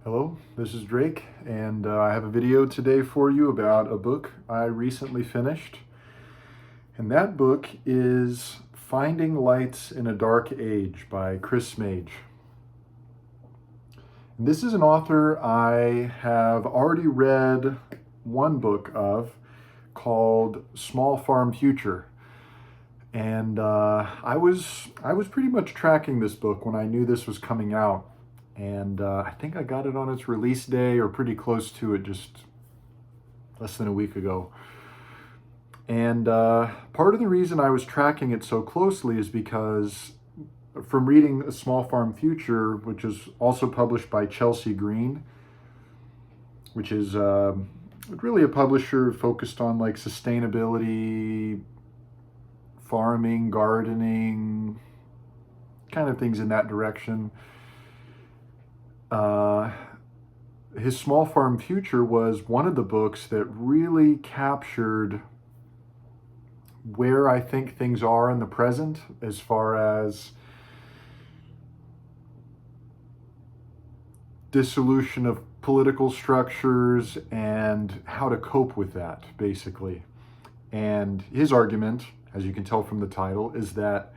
Hello, this is Drake, and I have a video today for you about a book I recently finished. And that book is Finding Lights in a Dark Age by Chris Mage. And this is an author I have already read one book of called Small Farm Future. And I was pretty much tracking this book when I knew this was coming out. And I think I got it on its release day or pretty close to it just less than a week ago. And part of the reason I was tracking it so closely is because from reading A Small Farm Future, which is also published by Chelsea Green, which is really a publisher focused on like sustainability, farming, gardening, kind of things in that direction. His Small Farm Future was one of the books that really captured where I think things are in the present as far as dissolution of political structures and how to cope with that, basically. And his argument, as you can tell from the title, is that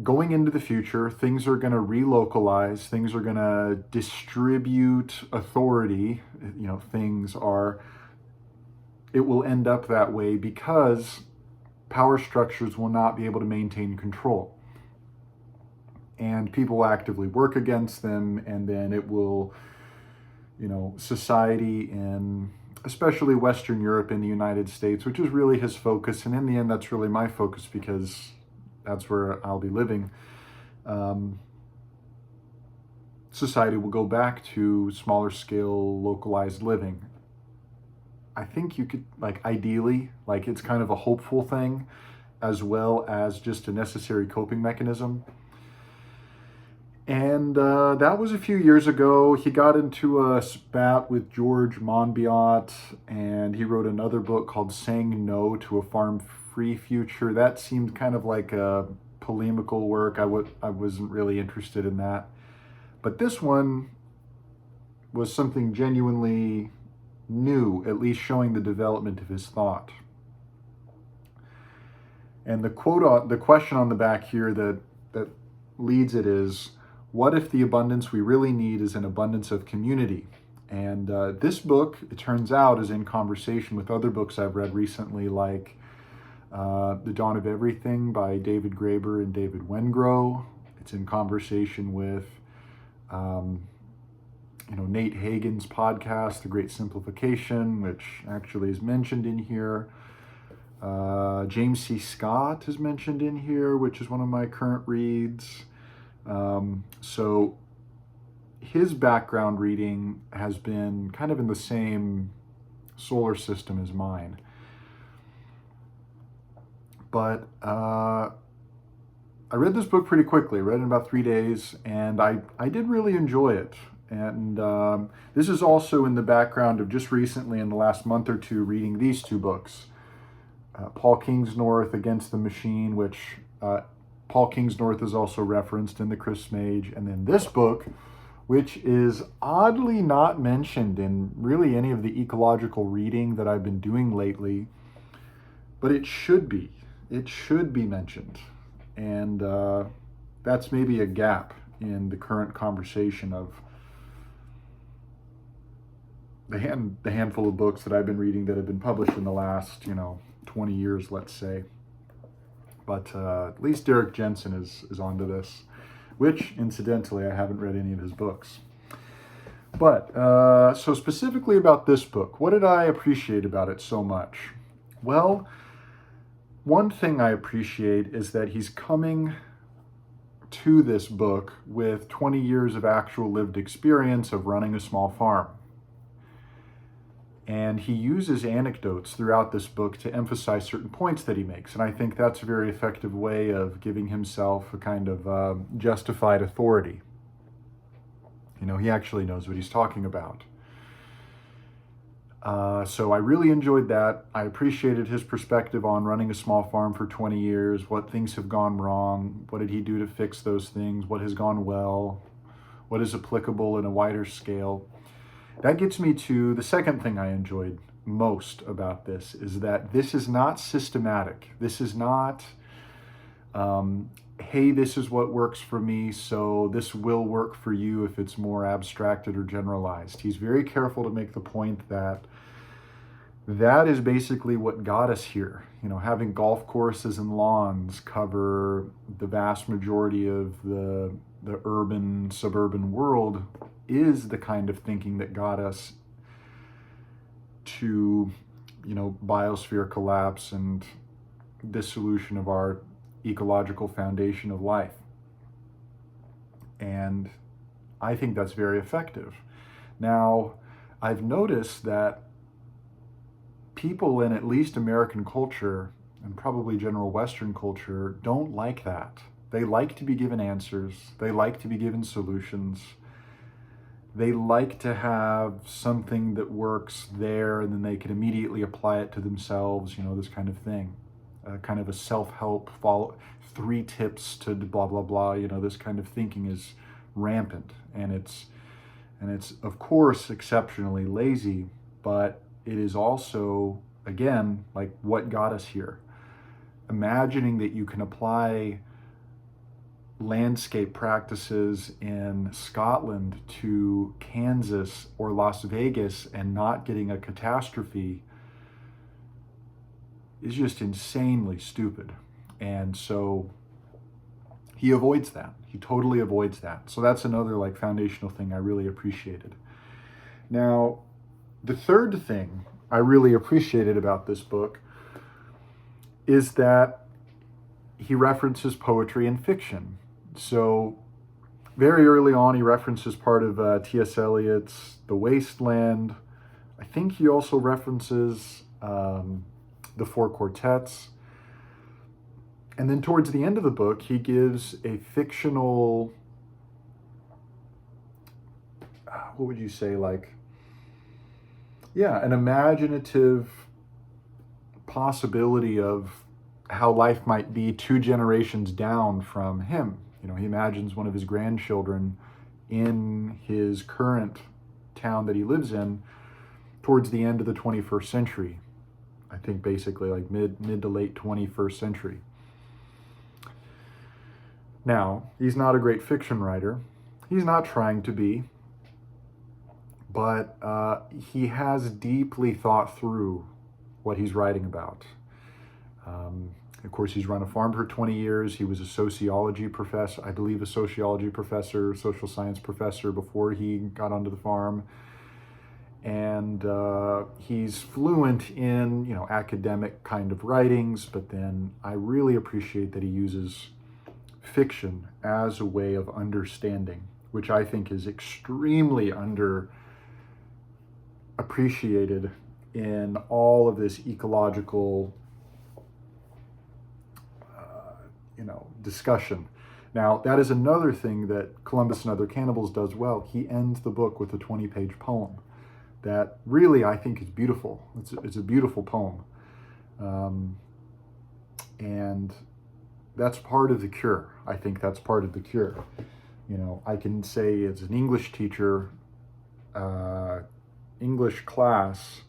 going into the future, things are going to relocalize, things are going to distribute authority, it will end up that way because power structures will not be able to maintain control. And people actively work against them, and then it will, society in especially Western Europe and the United States, which is really his focus, and in the end, that's really my focus because that's where I'll be living. Society will go back to smaller scale, localized living. I think you could, ideally, it's kind of a hopeful thing as well as just a necessary coping mechanism. And that was a few years ago. He got into a spat with George Monbiot, and he wrote another book called Saying No to a Farm-Free Future. That seemed kind of like a polemical work. I wasn't really interested in that. But this one was something genuinely new, at least showing the development of his thought. And the question on the back here that leads it is, what if the abundance we really need is an abundance of community? And this book, it turns out, is in conversation with other books I've read recently, like The Dawn of Everything by David Graeber and David Wengrow. It's in conversation with Nate Hagen's podcast, The Great Simplification, which actually is mentioned in here. James C. Scott is mentioned in here, which is one of my current reads. So his background reading has been kind of in the same solar system as mine. But I read this book pretty quickly. I read it in about 3 days, and I did really enjoy it. And this is also in the background of just recently, in the last month or two, reading these two books. Paul Kingsnorth, Against the Machine, which Paul Kingsnorth is also referenced in the Chris Mage. And then this book, which is oddly not mentioned in really any of the ecological reading that I've been doing lately, but it should be. It should be mentioned. And that's maybe a gap in the current conversation of the handful of books that I've been reading that have been published in the last, 20 years, let's say. But at least Derek Jensen is onto this, which, incidentally, I haven't read any of his books. But, so specifically about this book, what did I appreciate about it so much? Well, one thing I appreciate is that he's coming to this book with 20 years of actual lived experience of running a small farm. And he uses anecdotes throughout this book to emphasize certain points that he makes. And I think that's a very effective way of giving himself a kind of justified authority. He actually knows what he's talking about. So I really enjoyed that. I appreciated his perspective on running a small farm for 20 years, what things have gone wrong, what did he do to fix those things, what has gone well, what is applicable in a wider scale. That gets me to the second thing I enjoyed most about this, is that this is not systematic. This is not, hey, this is what works for me, so this will work for you if it's more abstracted or generalized. He's very careful to make the point that that is basically what got us here. You know, having golf courses and lawns cover the vast majority of the urban, suburban world is the kind of thinking that got us to, you know, biosphere collapse and dissolution of our ecological foundation of life. And I think that's very effective. Now, I've noticed that people in at least American culture, and probably general Western culture, don't like that. They like to be given answers. They like to be given solutions. They like to have something that works there and then they can immediately apply it to themselves, you know, this kind of thing. Kind of a self-help, follow 3 tips to blah, blah, blah, you know, this kind of thinking is rampant. And it's of course exceptionally lazy, but it is also, again, like what got us here. Imagining that you can apply landscape practices in Scotland to Kansas or Las Vegas and not getting a catastrophe is just insanely stupid. And so he avoids that. He totally avoids that. So that's another like foundational thing I really appreciated. Now, the third thing I really appreciated about this book is that he references poetry and fiction. So very early on, he references part of T.S. Eliot's The Wasteland. I think he also references the Four Quartets. And then towards the end of the book, he gives a fictional, what would you say, like, yeah, an imaginative possibility of how life might be 2 generations down from him. You know, he imagines one of his grandchildren in his current town that he lives in towards the end of the 21st century. I think basically like mid to late 21st century. Now, he's not a great fiction writer. He's not trying to be. But he has deeply thought through what he's writing about. Of course, he's run a farm for 20 years. He was a sociology professor, I believe a sociology professor, social science professor before he got onto the farm. And he's fluent in, you know, academic kind of writings, but then I really appreciate that he uses fiction as a way of understanding, which I think is extremely appreciated in all of this ecological, discussion. Now, that is another thing that Columbus and Other Cannibals does well. He ends the book with a 20-page poem that really I think is beautiful. It's a beautiful poem. And that's part of the cure. I think that's part of the cure. You know, I can say as an English teacher, English class,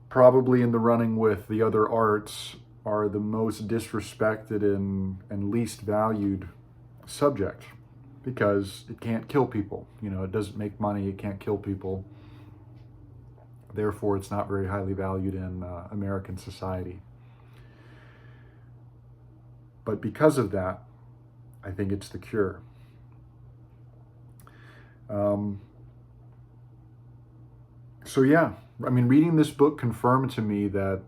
probably in the running with the other arts, are the most disrespected and least valued subject because it can't kill people. You know, it doesn't make money, it can't kill people. Therefore, it's not very highly valued in American society. But because of that, I think it's the cure. So yeah, I mean, reading this book confirmed to me that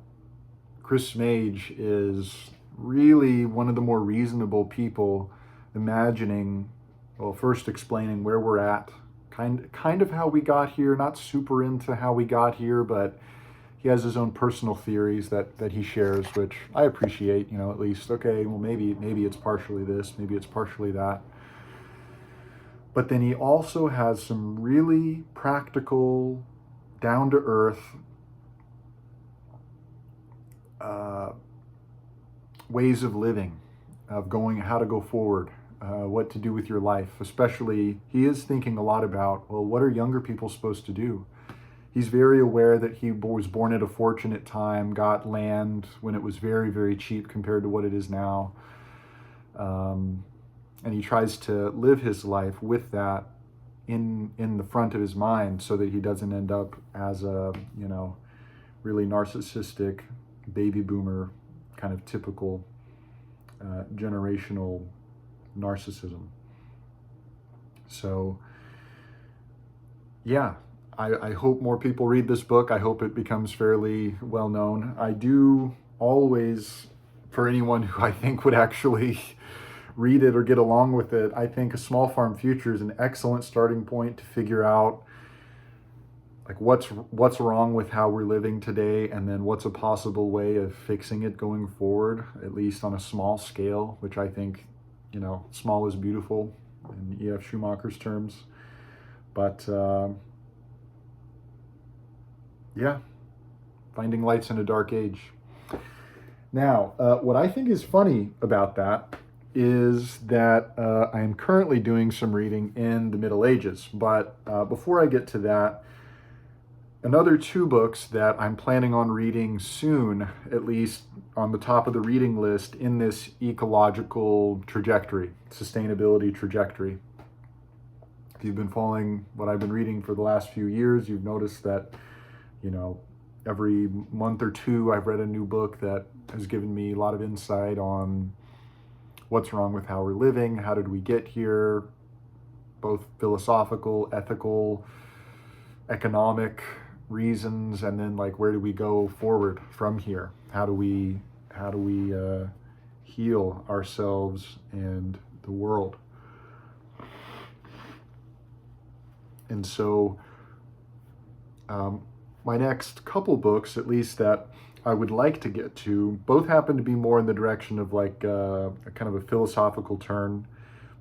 Chris Smage is really one of the more reasonable people, imagining, well, first explaining where we're at, kind of how we got here, not super into how we got here, but he has his own personal theories that he shares, which I appreciate, you know, at least, okay, well, maybe it's partially this, maybe it's partially that. But then he also has some really practical, down-to-earth ways of living, of how to go forward. what to do with your life. Especially, he is thinking a lot about, well, what are younger people supposed to do? He's very aware that he was born at a fortunate time, got land when it was very, very cheap compared to what it is now. And he tries to live his life with that in the front of his mind so that he doesn't end up as a, really narcissistic baby boomer, kind of typical generational narcissism. So, yeah, I hope more people read this book. I hope it becomes fairly well known. I do always, for anyone who I think would actually read it or get along with it, I think A Small Farm Future is an excellent starting point to figure out like what's wrong with how we're living today, and then what's a possible way of fixing it going forward, at least on a small scale, which I think, small is beautiful in E.F. Schumacher's terms. But yeah, finding lights in a dark age. Now, what I think is funny about that is that I am currently doing some reading in the Middle Ages. But before I get to that, another two books that I'm planning on reading soon, at least on the top of the reading list in this ecological trajectory, sustainability trajectory. If you've been following what I've been reading for the last few years, you've noticed that, every month or two I've read a new book that has given me a lot of insight on what's wrong with how we're living, how did we get here, both philosophical, ethical, economic reasons, and then like where do we go forward from here? How do we heal ourselves and the world? And so my next couple books, at least that I would like to get to, both happen to be more in the direction of like a kind of a philosophical turn,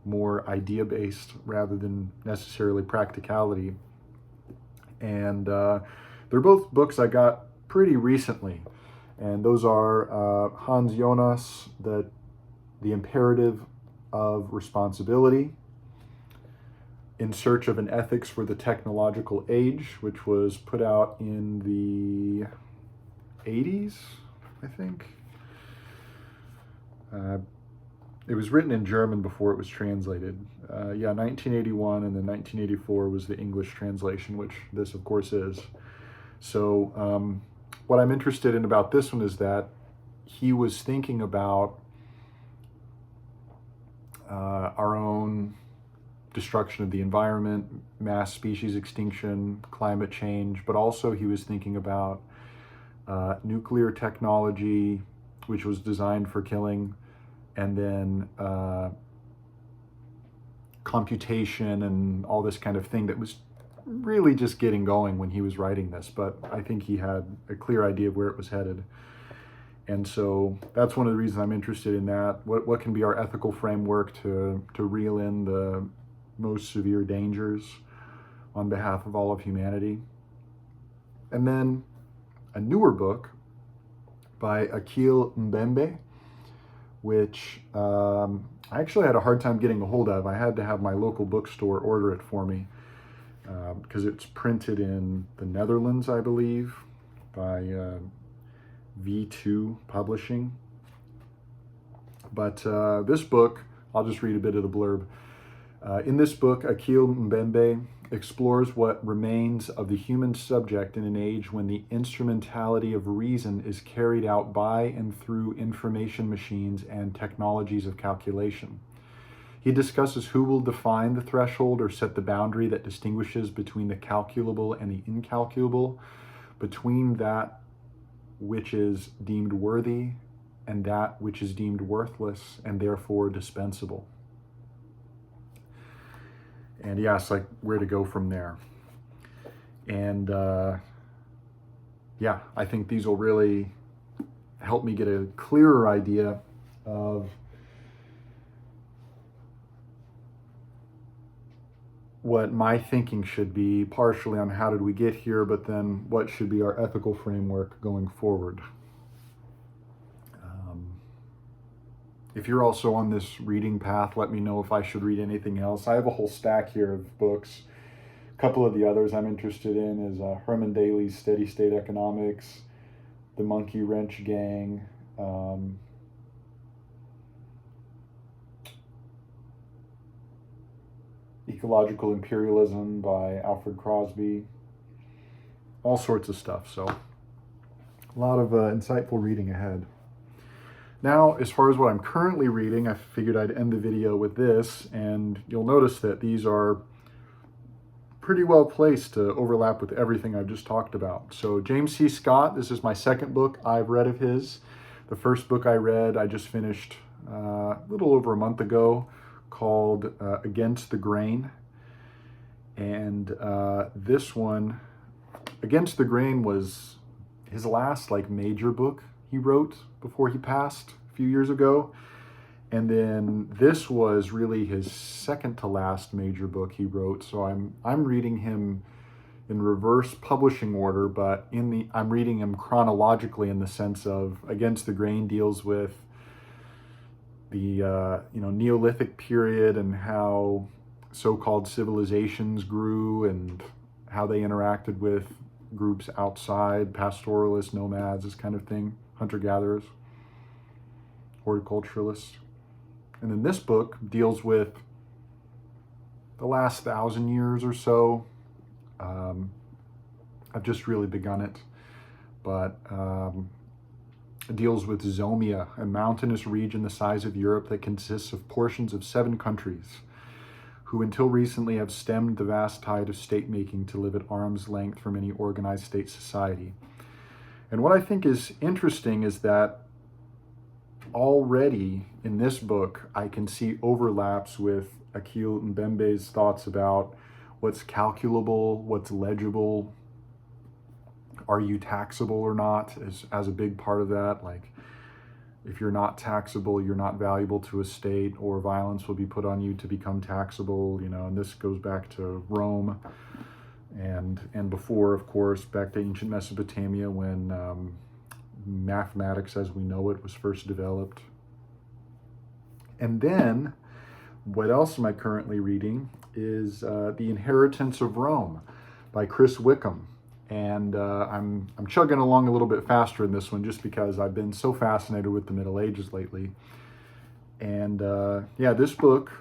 more idea-based rather than necessarily practicality. And they're both books I got pretty recently. And those are Hans Jonas, The Imperative of Responsibility, In Search of an Ethics for the Technological Age, which was put out in the 80s, I think. It was written in German before it was translated. 1981, and then 1984 was the English translation, which this, of course, is. So what I'm interested in about this one is that he was thinking about our own destruction of the environment, mass species extinction, climate change, but also he was thinking about nuclear technology, which was designed for killing, and then computation and all this kind of thing that was really just getting going when he was writing this, but I think he had a clear idea of where it was headed. And so that's one of the reasons I'm interested in that. What can be our ethical framework to reel in the most severe dangers on behalf of all of humanity? And then a newer book by Akil Mbembe, which I actually had a hard time getting a hold of. I had to have my local bookstore order it for me because it's printed in the Netherlands, I believe, by V2 Publishing. But this book, I'll just read a bit of the blurb. In this book, Akil Mbembe explores what remains of the human subject in an age when the instrumentality of reason is carried out by and through information machines and technologies of calculation. He discusses who will define the threshold or set the boundary that distinguishes between the calculable and the incalculable, between that which is deemed worthy and that which is deemed worthless and therefore dispensable. And he asks, like, where to go from there. And I think these will really help me get a clearer idea of what my thinking should be, partially on how did we get here, but then what should be our ethical framework going forward. if you're also on this reading path, let me know if I should read anything else. I have a whole stack here of books. A couple of the others I'm interested in is Herman Daly's Steady State Economics, The Monkey Wrench Gang, Ecological Imperialism by Alfred Crosby, all sorts of stuff. So a lot of insightful reading ahead. Now, as far as what I'm currently reading, I figured I'd end the video with this, and you'll notice that these are pretty well placed to overlap with everything I've just talked about. So James C. Scott, this is my second book I've read of his. The first book I read, I just finished a little over a month ago, called Against the Grain. And this one, Against the Grain, was his last major book he wrote before he passed a few years ago. And then this was really his second to last major book he wrote. So I'm reading him in reverse publishing order, but I'm reading him chronologically in the sense of Against the Grain deals with the Neolithic period and how so-called civilizations grew and how they interacted with groups outside, pastoralists, nomads, this kind of thing, hunter-gatherers, horticulturalists. And then this book deals with the last 1,000 years or so. I've just really begun it, but it deals with Zomia, a mountainous region the size of Europe that consists of portions of 7 countries, who until recently have stemmed the vast tide of state-making to live at arm's length from any organized state society. And what I think is interesting is that already in this book, I can see overlaps with Akil Mbembe's thoughts about what's calculable, what's legible, are you taxable or not, as a big part of that. Like, if you're not taxable, you're not valuable to a state, or violence will be put on you to become taxable, and this goes back to Rome and before, of course, back to ancient Mesopotamia when mathematics as we know it was first developed. And then, what else am I currently reading is The Inheritance of Rome by Chris Wickham. And I'm chugging along a little bit faster in this one just because I've been so fascinated with the Middle Ages lately. And this book,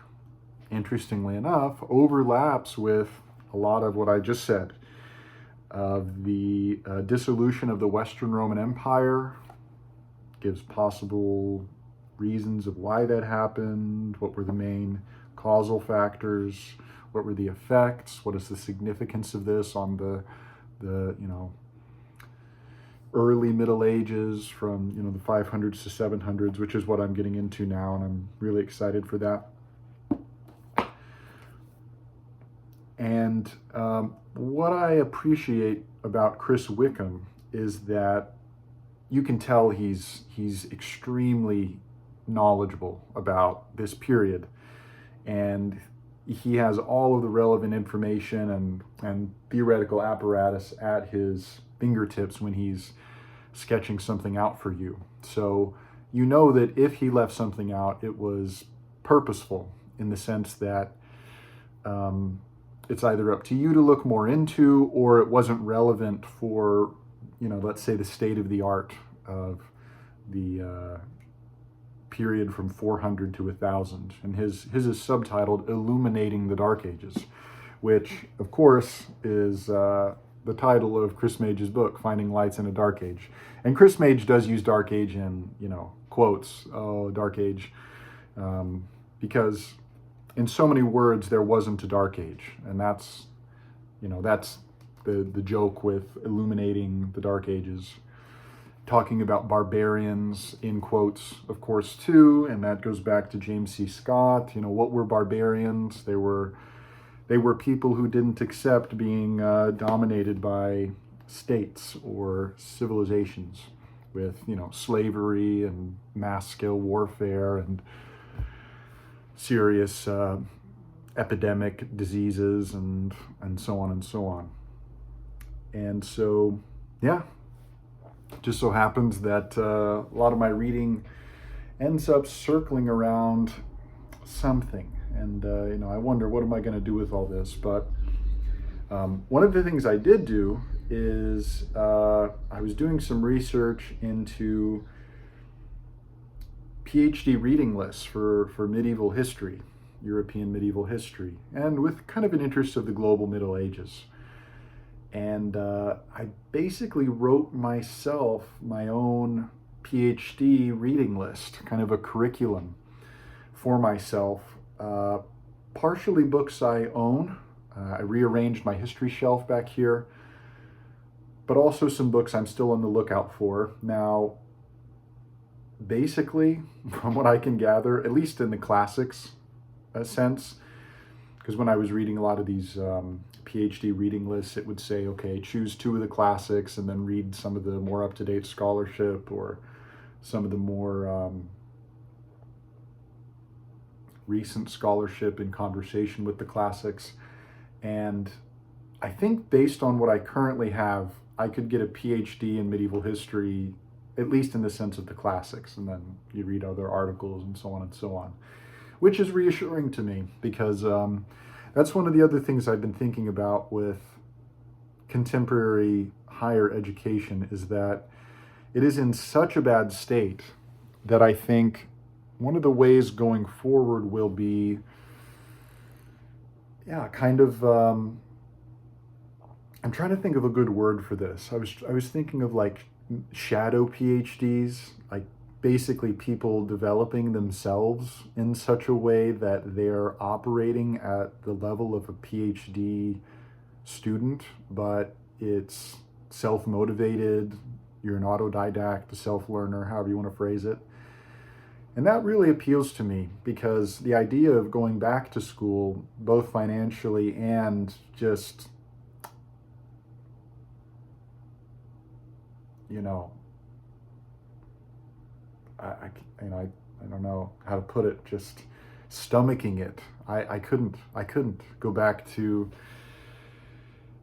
interestingly enough, overlaps with a lot of what I just said, of the dissolution of the Western Roman Empire, gives possible reasons of why that happened, what were the main causal factors, what were the effects, what is the significance of this on the early Middle Ages from the 500s to 700s, which is what I'm getting into now, and I'm really excited for that. And what I appreciate about Chris Wickham is that you can tell he's extremely knowledgeable about this period, and he has all of the relevant information and theoretical apparatus at his fingertips when he's sketching something out for you. So you know that if he left something out, it was purposeful in the sense that it's either up to you to look more into, or it wasn't relevant for, let's say the state of the art of the period from 400 to 1000. And his is subtitled Illuminating the Dark Ages, which of course is the title of Chris Mage's book, Finding Lights in a Dark Age. And Chris Mage does use Dark Age in, quotes, Dark Age, because in so many words there wasn't a Dark Age. And that's the joke with illuminating the Dark Ages. Talking about barbarians in quotes, of course, too, and that goes back to James C. Scott. What were barbarians? They were people who didn't accept being dominated by states or civilizations with, slavery and mass-scale warfare and serious epidemic diseases and so on and so on. And so, yeah. Just so happens that a lot of my reading ends up circling around something. And, I wonder, what am I going to do with all this? But one of the things I did do is I was doing some research into PhD reading lists for medieval history, European medieval history, and with kind of an interest of the global Middle Ages. And I basically wrote myself my own PhD reading list, kind of a curriculum for myself. Partially books I own. I rearranged my history shelf back here, but also some books I'm still on the lookout for. Now, basically, from what I can gather, at least in the classics sense, because when I was reading a lot of these PhD reading lists, it would say, okay, choose 2 of the classics and then read some of the more up-to-date scholarship or some of the more recent scholarship in conversation with the classics. And I think based on what I currently have, I could get a PhD in medieval history, at least in the sense of the classics, and then you read other articles and so on, which is reassuring to me, because that's one of the other things I've been thinking about with contemporary higher education, is that it is in such a bad state that I think one of the ways going forward will be, kind of, I'm trying to think of a good word for this. I was thinking of like shadow PhDs, like basically people developing themselves in such a way that they're operating at the level of a PhD student, but it's self-motivated, you're an autodidact, a self-learner, however you want to phrase it. And that really appeals to me, because the idea of going back to school, both financially and just, I don't know how to put it, just stomaching it. I couldn't go back to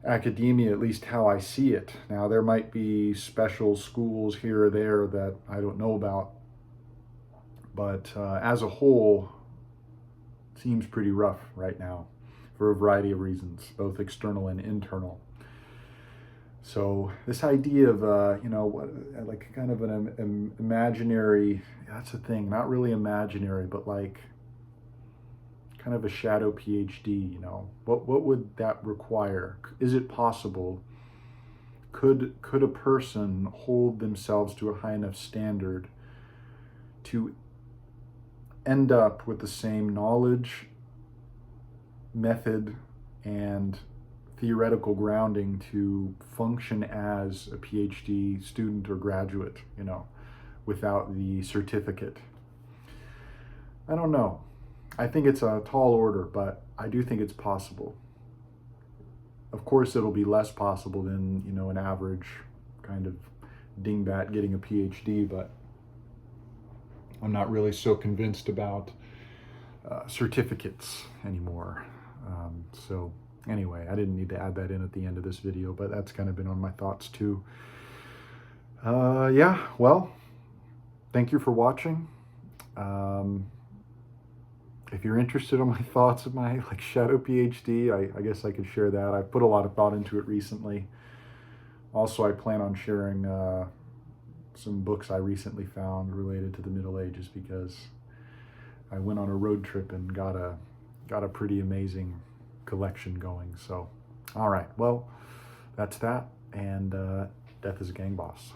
academia, at least how I see it. Now, there might be special schools here or there that I don't know about, but as a whole, it seems pretty rough right now for a variety of reasons, both external and internal. So this idea of, like kind of an imaginary, that's the thing, not really imaginary, but like kind of a shadow PhD, what would that require? Is it possible? Could a person hold themselves to a high enough standard to end up with the same knowledge, method, and theoretical grounding to function as a PhD student or graduate, without the certificate? I don't know. I think it's a tall order, but I do think it's possible. Of course, it'll be less possible than, an average kind of dingbat getting a PhD, but I'm not really so convinced about certificates anymore. So anyway, I didn't need to add that in at the end of this video, but that's kind of been on my thoughts too. Well, thank you for watching. If you're interested in my thoughts of my shadow PhD, I guess I could share that. I've put a lot of thought into it recently. Also, I plan on sharing some books I recently found related to the Middle Ages, because I went on a road trip and got a pretty amazing collection going. So, all right, well, that's that, and Death is a Gang Boss.